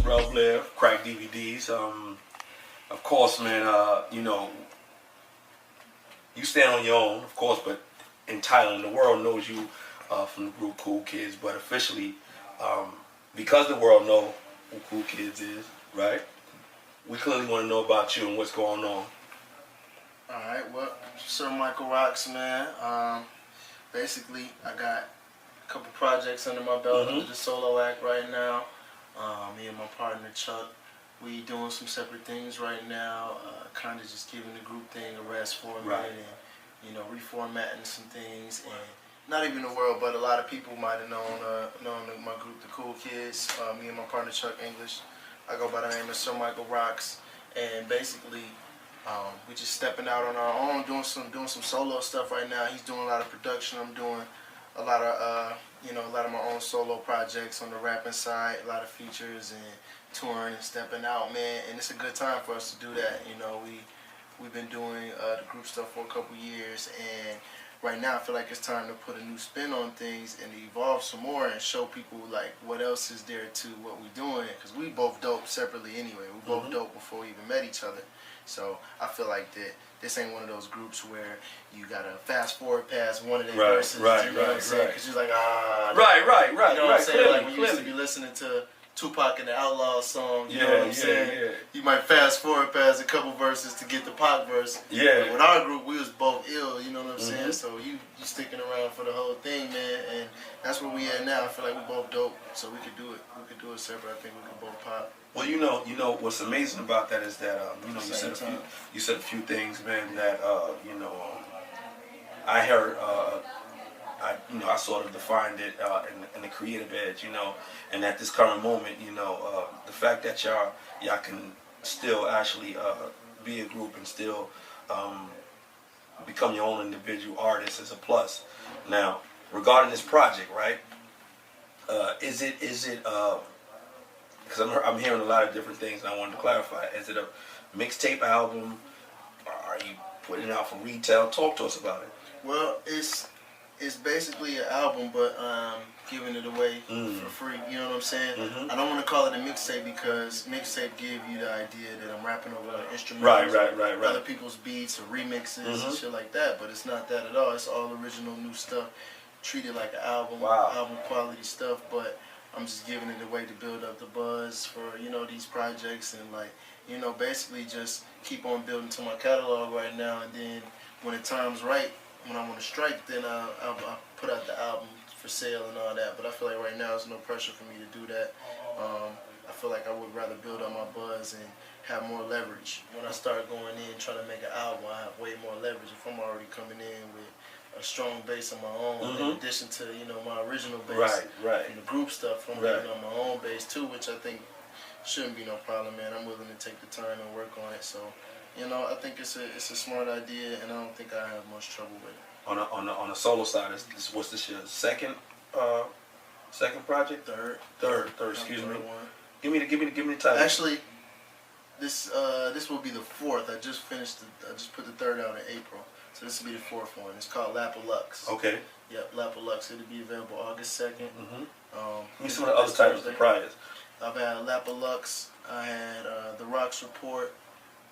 Terrell, Blair, Crack DVDs. Of course, man, you stand on your own, of course, but in Thailand, the world knows you from the group Cool Kids, but officially, because the world know who Cool Kids is, right? We clearly want to know about you and what's going on. Alright, well, Sir Michael Rocks, man. Basically, I got a couple projects under my belt under the solo act right now. Me and my partner Chuck, we doing some separate things right now. Kind of just giving the group thing a rest for a minute and, reformatting some things. And not even the world, but a lot of people might have known my group, the Cool Kids. Me and my partner Chuck English. I go by the name of Sir Michael Rocks, and basically, we just stepping out on our own, doing some solo stuff right now. He's doing a lot of production. I'm doing a lot of my own solo projects on the rapping side, a lot of features and touring and stepping out, man. And it's a good time for us to do that. We've been doing the group stuff for a couple years, and right now I feel like it's time to put a new spin on things and evolve some more and show people like what else is there to what we're doing, because we both dope separately anyway. We both dope before we even met each other. So I feel like that this ain't one of those groups where you gotta fast forward past one of their verses. You know what I'm saying? Because you're like, Right. You know what I'm saying? Like we used to be listening to Tupac and the Outlaws song. You know what I'm saying? Yeah. You might fast forward past a couple verses to get the Pac verse. Yeah. But with our group, we was both ill. You know what I'm saying? So you sticking around for the whole thing, man. And that's where we at now. I feel like we both dope, so we could do it. We could do it separate. I think we could both pop. Well, you know what's amazing about that is that you said a few things, man. That I heard. I sort of defined it in the creative edge, and at this current moment, the fact that y'all can still actually be a group and still become your own individual artist is a plus. Now, regarding this project, right? Is it because I'm hearing a lot of different things, and I wanted to clarify. Is it a mixtape album? Are you putting it out for retail? Talk to us about it. Well, it's basically an album, but giving it away for free. You know what I'm saying? I don't want to call it a mixtape because mixtape give you the idea that I'm rapping over instrumentals, right. other people's beats or remixes and shit like that. But it's not that at all. It's all original new stuff, treated like an album, album quality stuff. But I'm just giving it away to build up the buzz for these projects and basically just keep on building to my catalog right now. And then when the time's right, when I want to strike, then I'll put out the album for sale and all that. But I feel like right now there's no pressure for me to do that. I feel like I would rather build up my buzz and have more leverage. When I start going in trying to make an album, I have way more leverage if I'm already coming in with a strong base of my own, in addition to my original base and the group stuff. I'm making on my own base too, which I think shouldn't be no problem, man. I'm willing to take the time and work on it. So, I think it's a smart idea, and I don't think I have much trouble with it. On the solo side, what's this your second project? Third. Excuse me. Give me the title. Actually, this will be the fourth. I just put the third out in April. So this will be the fourth one. It's called Lap of Lux. Okay. Yep, Lap of Lux. It'll be available August 2nd. Give me some of the other titles, the priors. I've had Lap of Lux. I had The Rocks Report,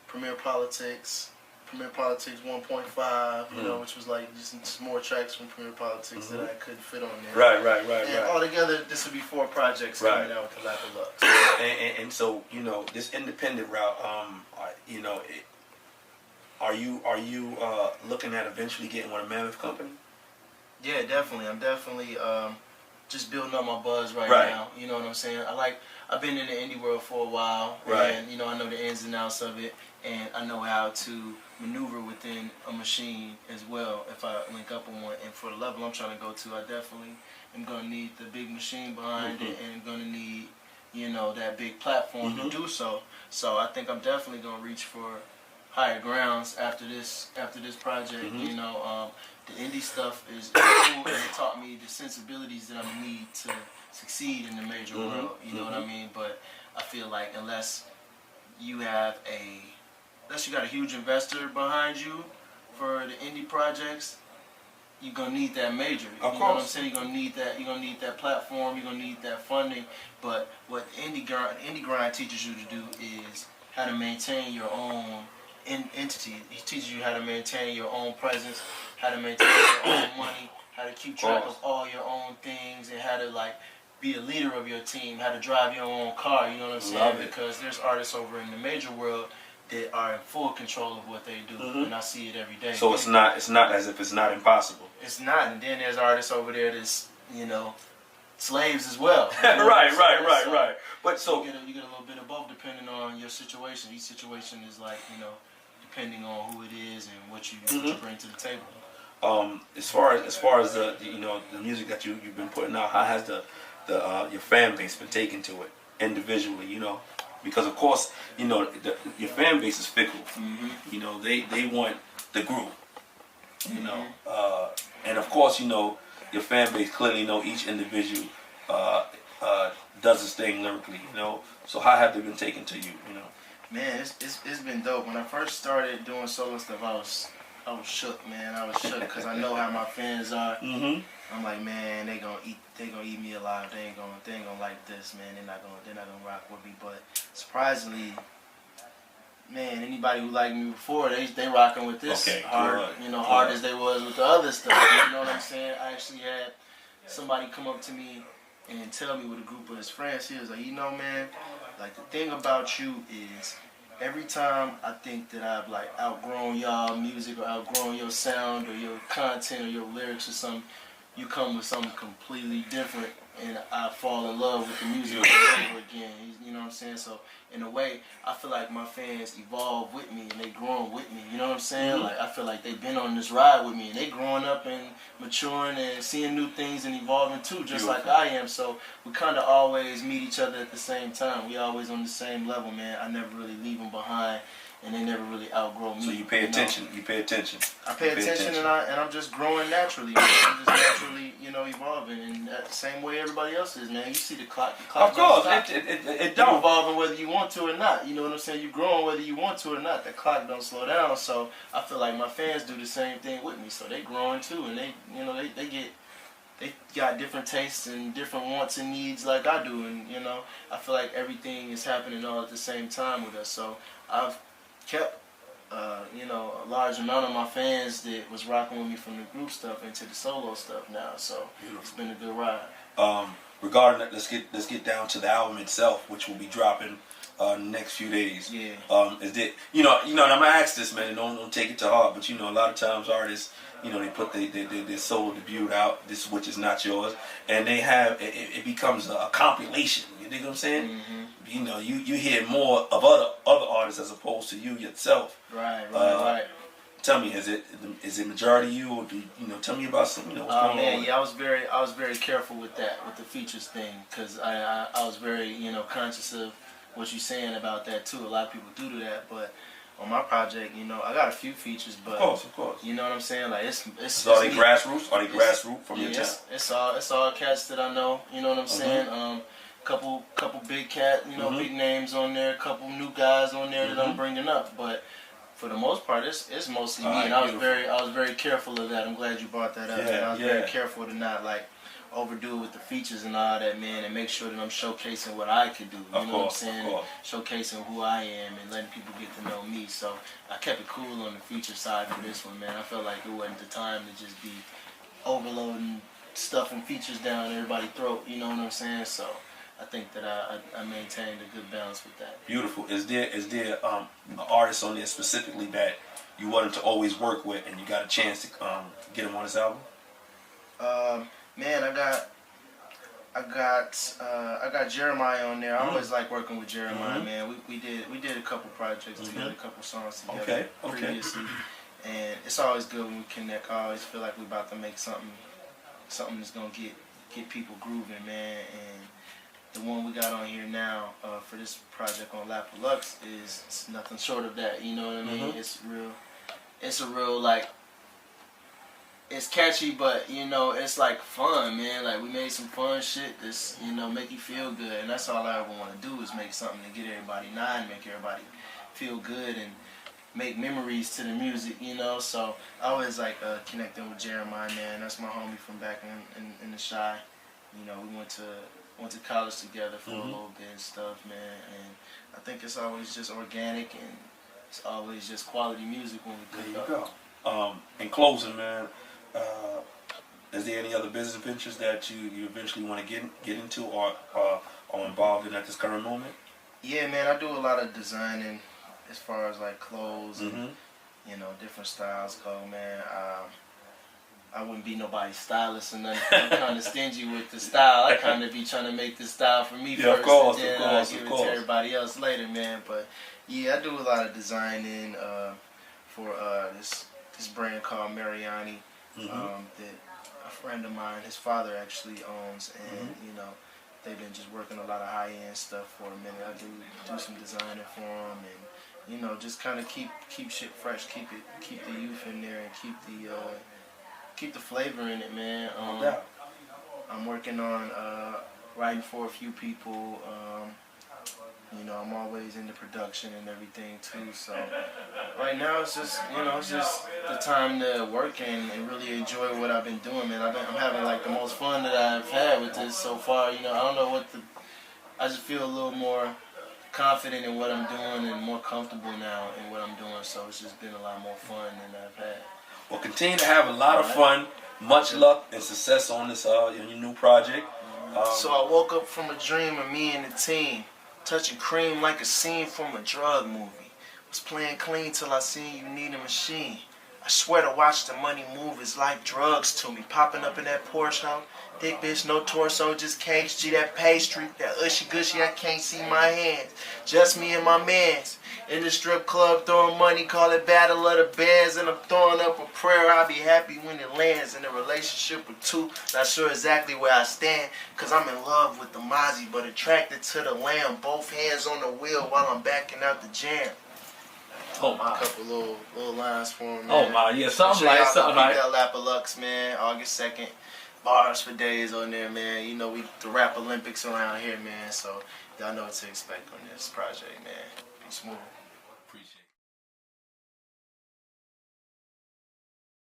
Premier Politics 1.5, which was like just more tracks from Premier Politics that I couldn't fit on there. Right. And altogether, this would be 4 projects coming out with the Lap of Lux. And so, this independent route, are you looking at eventually getting with a mammoth company? Yeah, definitely. I'm definitely just building up my buzz right now. You know what I'm saying? I've been in the indie world for a while, and I know the ins and outs of it, and I know how to maneuver within a machine as well if I link up on one. And for the level I'm trying to go to, I definitely am going to need the big machine behind it, and going to need that big platform to do so. So I think I'm definitely going to reach for higher grounds after this project. The indie stuff is cool, and it taught me the sensibilities that I need to succeed in the major world. You know what I mean? But I feel like unless you got a huge investor behind you for the indie projects, you're gonna need that major. Of You know what I'm course. saying? You're gonna need that. You're gonna need that platform. You're gonna need that funding. But what indie grind teaches you to do is how to maintain your own entity. It teaches you how to maintain your own presence, how to maintain your own money, how to keep track of all your own things, and how to like be a leader of your team, how to drive your own car. You know what I'm saying? Love it. Because there's artists over in the major world that are in full control of what they do, and I see it every day. So it's not as if it's not impossible. It's not, and then there's artists over there that's slaves as well. Right. But so you get a little bit of both depending on your situation. Each situation is like depending on who it is and what you bring to the table. As far as the the music that you've been putting out, how has your fan base been taken to it individually? Because of course your fan base is fickle. They want the group. And of course your fan base clearly know each individual does his thing lyrically. So how have they been taken to you? Man, it's been dope. When I first started doing solo stuff, I was shook, man. I was shook because I know how my fans are. I'm like, man, they gonna eat me alive. They ain't gonna like this, man. They're not gonna rock with me. But surprisingly, man, anybody who liked me before, they rocking with this hard as they was with the other stuff. You know what I'm saying? I actually had somebody come up to me and tell me with a group of his friends, he was like, man, like the thing about you is every time I think that I've like outgrown y'all music or outgrown your sound or your content or your lyrics or something, you come with something completely different and I fall in love with the music over again. You know what I'm saying? So in a way, I feel like my fans evolve with me and they growing with me. You know what I'm saying? Like I feel like they've been on this ride with me and they growing up and maturing and seeing new things and evolving too, just like I am. So we kind of always meet each other at the same time. We always on the same level, man. I never really leave them behind. And they never really outgrow me. So you pay attention. You pay attention. I pay attention, and I'm just growing naturally. Man. I'm just naturally, evolving, and the same way everybody else is, man. You see the clock. Of course, it don't. You're evolving whether you want to or not. You know what I'm saying? You're growing whether you want to or not. The clock don't slow down. So I feel like my fans do the same thing with me. So they growing too, and they got different tastes and different wants and needs like I do, and I feel like everything is happening all at the same time with us. So I've kept a large amount of my fans that was rocking with me from the group stuff into the solo stuff now. So it's been a good ride. Regarding that, let's get down to the album itself, which will be dropping in the next few days. Yeah. Is it and I'm gonna ask this, man, and don't take it to heart, but a lot of times artists, they put their solo debut out, which is not yours, and they have it becomes a compilation. You dig what I'm saying? You hear more of other artists as opposed to you yourself. Right. Tell me, is it majority you, or tell me about some, what's going on? Yeah, I was very careful with that, with the features thing, because I was very conscious of what you're saying about that too. A lot of people do that, but on my project, I got a few features, but of course. You know what I'm saying? Like it's So are they grassroots? Are they grassroots from your town? It's all cats that I know. You know what I'm saying? Couple big big names on there. Couple new guys on there that I'm bringing up. But for the most part, it's mostly me. And I was very careful of that. I'm glad you brought that up. I was very careful to not overdo it with the features and all that, man, and make sure that I'm showcasing what I could do. You know what I'm saying? Showcasing who I am and letting people get to know me. So I kept it cool on the feature side for this one, man. I felt like it wasn't the time to just be overloading stuff and features down everybody's throat. You know what I'm saying? So I think that I maintained a good balance with that. Beautiful. Is there an artist on there specifically that you wanted to always work with and you got a chance to get him on this album? Man, I got Jeremih on there. I always like working with Jeremih, man. We did a couple projects together, a couple songs together previously, and it's always good when we connect. I always feel like we're about to make something that's gonna get people grooving, man. And the one we got on here now for this project on Lap of Lux is nothing short of that. You know what I mean? It's a real like. It's catchy, but it's like fun, man. Like we made some fun shit that's make you feel good, and that's all I ever want to do is make something to get everybody nodding, make everybody feel good, and make memories to the music, you know. So I always like connecting with Jeremih, man. That's my homie from back in the Shy. You know, we went to college together for a little bit and stuff, man. And I think it's always just organic and it's always just quality music when we There cook you up. go. In closing, man, is there any other business ventures that you eventually want to get into or are involved in at this current moment? Yeah, man, I do a lot of designing as far as like clothes and you know, different styles go, man. I wouldn't be nobody's stylist and nothing. I'm kind of stingy with the style. I kind of be trying to make the style for me first, Of course, and then of give it course. to everybody else later, man. But yeah, I do a lot of designing for this brand called Mariani that a friend of mine, his father actually owns, and you know, they've been just working a lot of high-end stuff for a minute. I do some designing for them, and you know, just kind of keep shit fresh, keep the youth in there, and keep the flavor in it, man. I'm working on writing for a few people. You know, I'm always into production and everything too. So right now it's just, you know, it's just the time to work and really enjoy what I've been doing, man. I'm having like the most fun that I've had with this so far. You know, I don't know I just feel a little more confident in what I'm doing and more comfortable now in what I'm doing. So it's just been a lot more fun than I've had. Well, continue to have a lot of fun. Much luck and success on this your new project. So I woke up from a dream of me and the team, touching cream like a scene from a drug movie. Was playing clean till I seen you need a machine. I swear to watch the money move is like drugs to me. Popping up in that Porsche house. Thick bitch, no torso, just cage G, that pastry. That ushy gushy, I can't see my hands. Just me and my mans. In the strip club, throwing money, call it battle of the bands. And I'm throwing up a prayer, I'll be happy when it lands. In a relationship with two, not sure exactly where I stand. Cause I'm in love with the Mozzie, but attracted to the lamb. Both hands on the wheel while I'm backing out the jam. Oh my. A couple little lines for him, man. Oh my, yeah, something like Album Lap of Lux, man, August 2nd. Bars for days on there, man. You know, the rap Olympics around here, man. So y'all know what to expect on this project, man. Be smooth. Appreciate it.